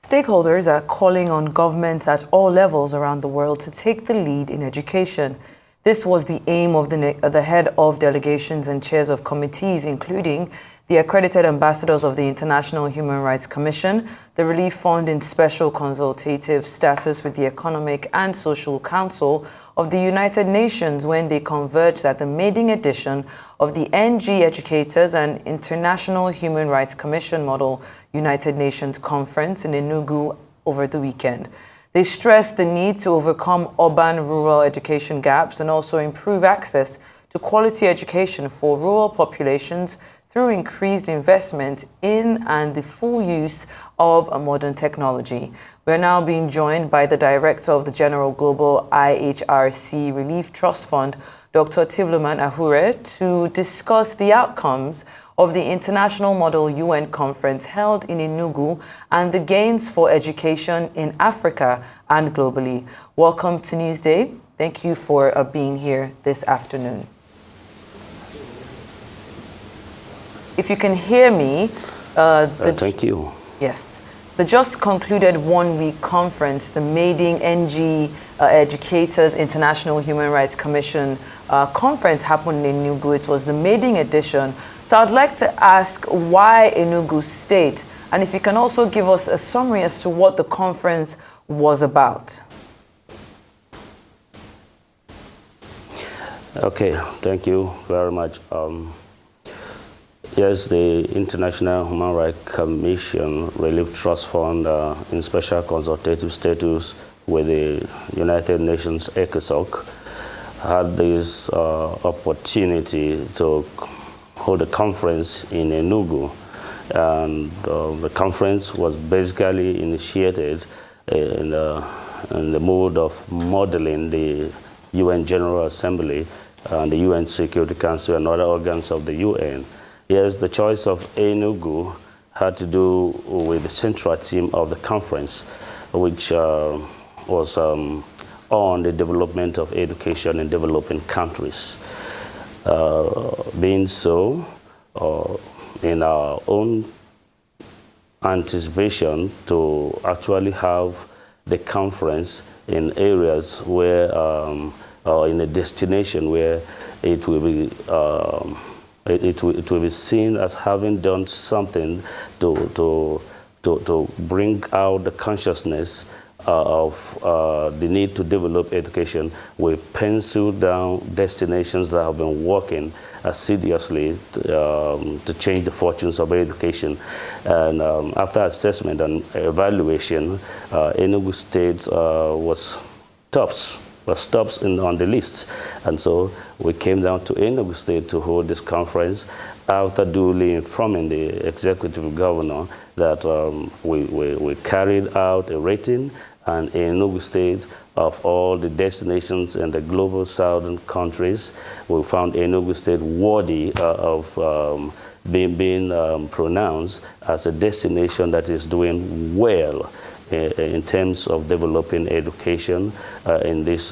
Stakeholders are calling on governments at all levels around the world to take the lead in education. This was the aim of the head of delegations and chairs of committees, including the accredited ambassadors of the International Human Rights Commission, the Relief Fund in special consultative status with the Economic and Social Council of the United Nations, when they converged at the maiden edition of the NG Educators and International Human Rights Commission Model United Nations Conference in Enugu over the weekend. They stressed the need to overcome urban-rural education gaps and also improve access to quality education for rural populations through increased investment in and the full use of modern technology. We're now being joined by the Director of the General Global IHRC Relief Trust Fund, Dr. Tivumun Ahure, to discuss the outcomes of the International Model UN Conference held in Enugu and the gains for education in Africa and globally. Welcome to Newsday. Thank you for being here this afternoon. If you can hear me, thank you. Yes. The just concluded one-week conference, the maiden NG Educators International Human Rights Commission conference happened in Enugu. It was the maiden edition. So I'd like to ask why Enugu State, and if you can also give us a summary as to what the conference was about. Okay, thank you very much. Yes, the International Human Rights Commission Relief Trust Fund in special consultative status with the United Nations ECOSOC had this opportunity to hold a conference in Enugu. And the conference was basically initiated in the mode of modeling the UN General Assembly and the UN Security Council and other organs of the UN. Yes, the choice of Enugu had to do with the central theme of the conference, which was on the development of education in developing countries. Being so, in our own anticipation to actually have the conference in areas where, or in a destination where it will be it will be seen as having done something to bring out the consciousness of the need to develop education. We penciled down destinations that have been working assiduously to change the fortunes of education. And after assessment and evaluation, Enugu State was tops on the list. And so we came down to Enugu State to hold this conference after duly informing the executive governor that we carried out a rating, and Enugu State, of all the destinations in the global southern countries, we found Enugu State worthy of being pronounced as a destination that is doing well in terms of developing education in these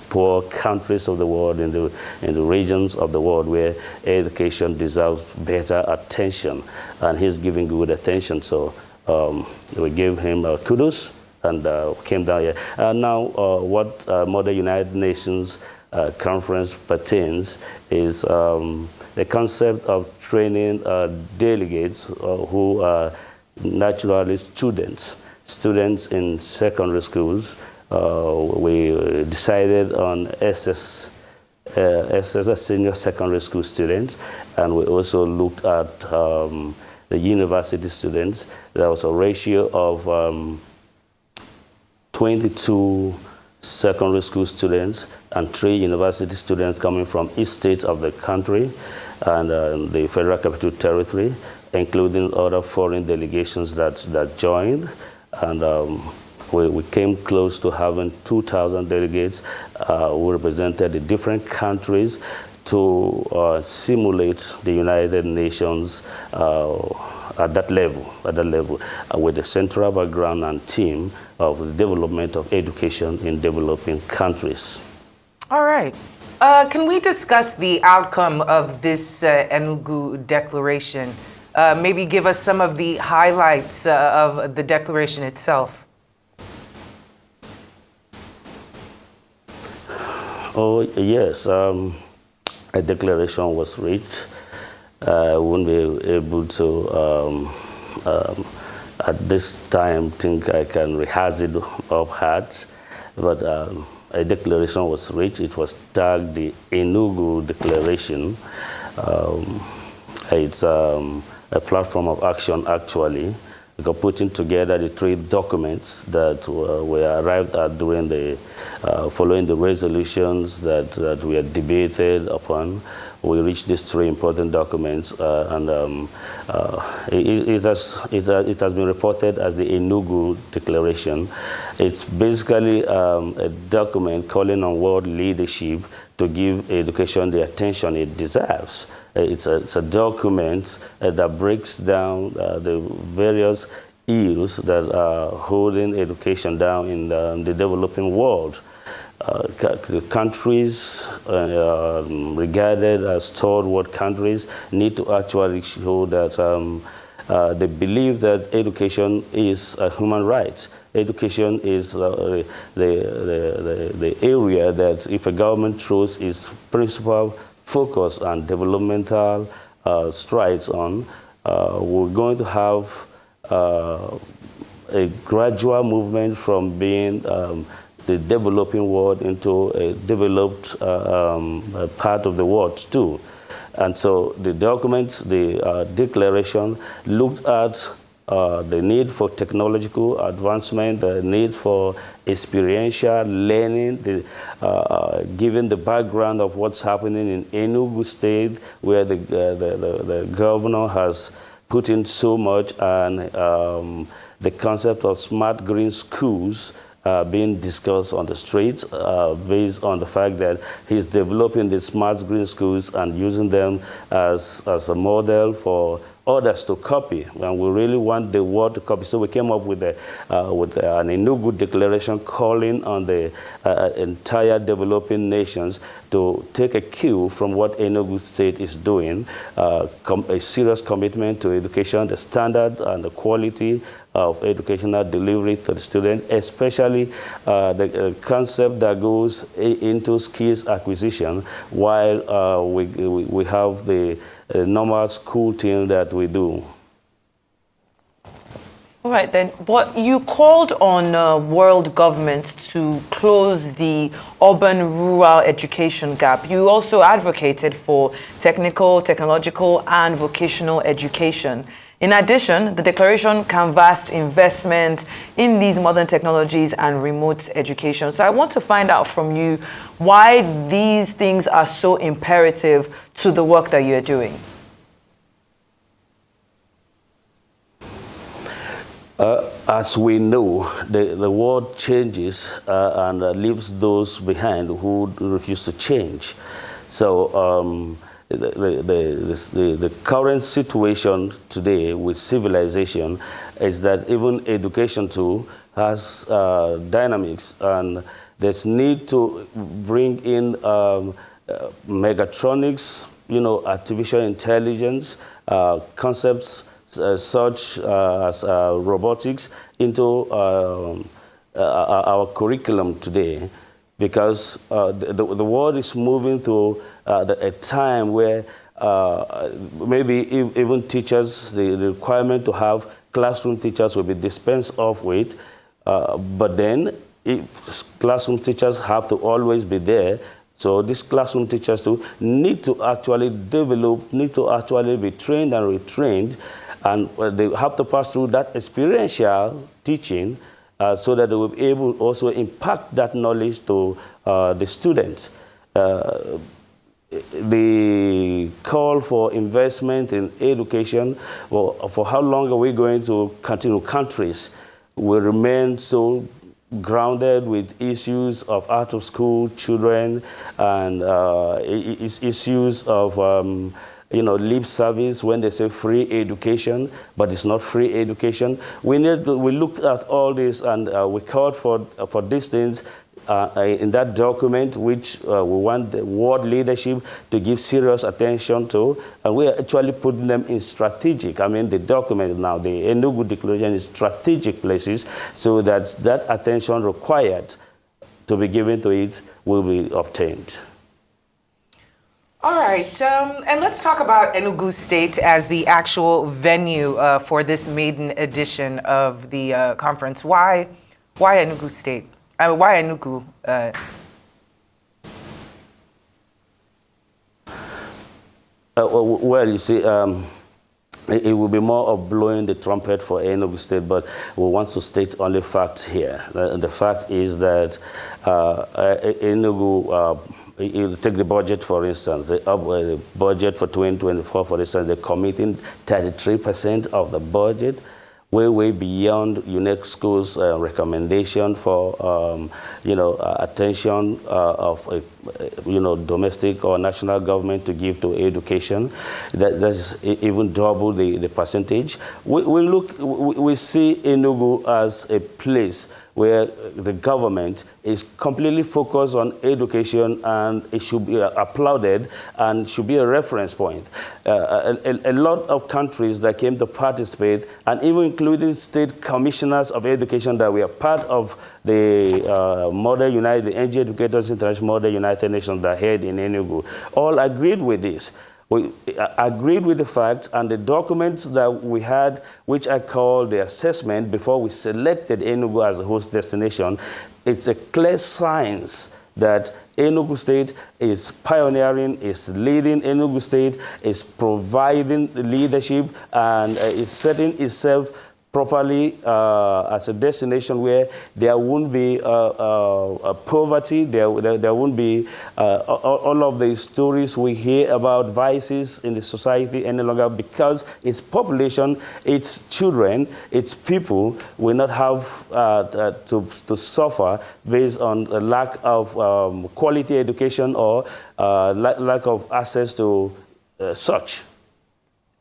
poor countries of the world, in the regions of the world where education deserves better attention, and he's giving good attention. So we gave him kudos and came down here. Now, what Model United Nations Conference pertains is the concept of training delegates who are naturally students in secondary schools. We decided on SS as senior secondary school students, and we also looked at the university students. There was a ratio of 22 secondary school students and 3 university students coming from each state of the country and the Federal Capital Territory, including other foreign delegations that joined. And we came close to having 2,000 delegates who represented the different countries to simulate the United Nations at that level, with the central background and theme of the development of education in developing countries. All right. Can we discuss the outcome of this Enugu declaration? maybe give us some of the highlights of the declaration itself. Oh, yes. A declaration was reached. I won't be able to, at this time, think I can rehearse it off heart, but a declaration was reached. It was tagged the Enugu Declaration. It's a platform of action, actually, because putting together the three documents that were arrived at during the, following the resolutions that we had debated upon. We reached these three important documents, and it has been reported as the Enugu Declaration. It's basically a document calling on world leadership to give education the attention it deserves. It's a document that breaks down the various ills that are holding education down in the developing world. Countries regarded as third world countries need to actually show that they believe that education is a human right. Education is the area that if a government throws its principal focus on developmental strides on, we're going to have a gradual movement from being the developing world into a developed part of the world too. And so the document, the declaration, looked at the need for technological advancement, the need for experiential learning, given the background of what's happening in Enugu State, where the governor has put in so much, and the concept of smart green schools being discussed on the streets based on the fact that he's developing the smart green schools and using them as a model for others to copy, and we really want the world to copy. So we came up with an Enugu Declaration calling on the entire developing nations to take a cue from what Enugu State is doing, a serious commitment to education, the standard and the quality of educational delivery to the student, especially the concept that goes into skills acquisition, while we have the normal school thing that we do. All right, then. But you called on world governments to close the urban-rural education gap. You also advocated for technical, technological, and vocational education. In addition, the declaration canvassed investment in these modern technologies and remote education. So I want to find out from you why these things are so imperative to the work that you're doing. As we know, the world changes and leaves those behind who refuse to change. So the current situation today with civilization is that even education too has dynamics, and there's need to bring in megatronics, artificial intelligence, concepts such as robotics into our curriculum today, because the world is moving to a time where maybe even teachers, the requirement to have classroom teachers will be dispensed off with, but then if classroom teachers have to always be there, so these classroom teachers too need to actually develop, need to actually be trained and retrained, and they have to pass through that experiential teaching so that they will be able to also impact that knowledge to the students. The call for investment in education, well, for how long are we going to continue? Countries will remain so grounded with issues of out-of-school children and issues of lip service when they say free education, but it's not free education. We looked at all this, and we called for these things in that document, which we want the world leadership to give serious attention to, and we are actually putting them in strategic. I mean, the document now, the Enugu Declaration, is strategic places, so that that attention required to be given to it will be obtained. All right, and let's talk about Enugu State as the actual venue for this maiden edition of the conference. Why Enugu State? I mean, why Enugu? Well, you see, it will be more of blowing the trumpet for Enugu State, but we want to state only facts here. The fact is that Enugu, you take the budget, for instance, the budget for 2024, for instance, they're committing 33% of the budget, way beyond UNESCO's recommendation for, attention of, domestic or national government to give to education. That's even double the percentage. We see Enugu as a place where the government is completely focused on education, and it should be applauded and should be a reference point. A lot of countries that came to participate, and even including state commissioners of education that were part of the Model United, the NG Educators International Model United Nations that held in Enugu, all agreed with this. We agreed with the facts, and the documents that we had, which I call the assessment before we selected Enugu as a host destination, it's a clear signs that Enugu State is pioneering, is leading. Enugu State is providing leadership, and is setting itself properly as a destination where there won't be poverty, there won't be all of the stories we hear about vices in the society any longer, because its population, its children, its people will not have to suffer based on a lack of quality education or lack of access to such.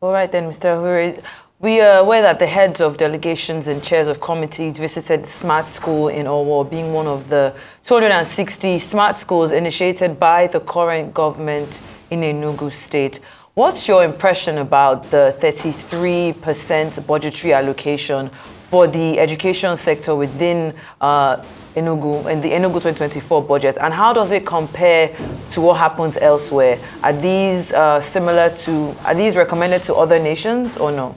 All right then, Mr. Ahure. We are aware that the heads of delegations and chairs of committees visited Smart School in Owo, being one of the 260 smart schools initiated by the current government in Enugu State. What's your impression about the 33% budgetary allocation for the education sector within Enugu, in the Enugu 2024 budget, and how does it compare to what happens elsewhere? Are these are these recommended to other nations or no?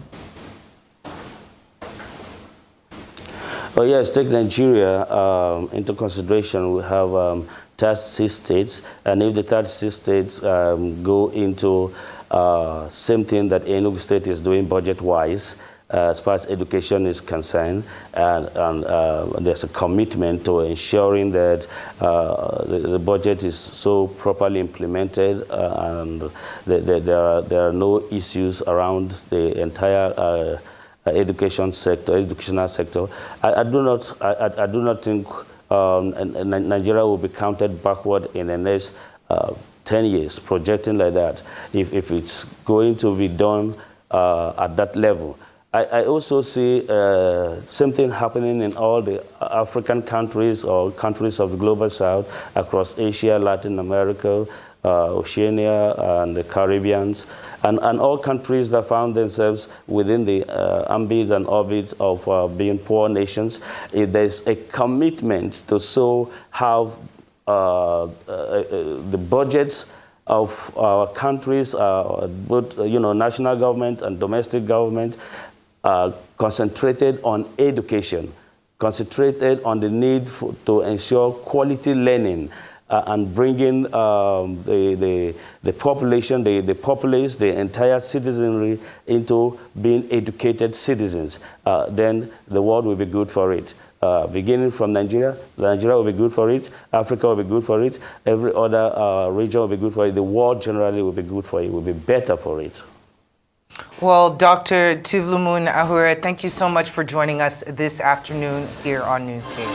Oh yes, take Nigeria into consideration. We have 36 states, and if the 36 states go into same thing that Enugu State is doing budget-wise, as far as education is concerned, and there's a commitment to ensuring that the budget is so properly implemented, and there are no issues around the entire educational sector. I do not think Nigeria will be counted backward in the next 10 years, projecting like that, if it's going to be done at that level. I also see same thing happening in all the African countries or countries of the Global South, across Asia, Latin America, Oceania, and the Caribbeans, and all countries that found themselves within the ambit and orbit of being poor nations. There's a commitment to so have the budgets of our countries, both national government and domestic government, concentrated on education, concentrated on the need to ensure quality learning, and bringing the population, the populace, the entire citizenry into being educated citizens. Then the world will be good for it. Beginning from Nigeria will be good for it, Africa will be good for it, every other region will be good for it, the world generally will be good for it, will be better for it. Well, Dr. Tivumun Ahure, thank you so much for joining us this afternoon here on Newsday.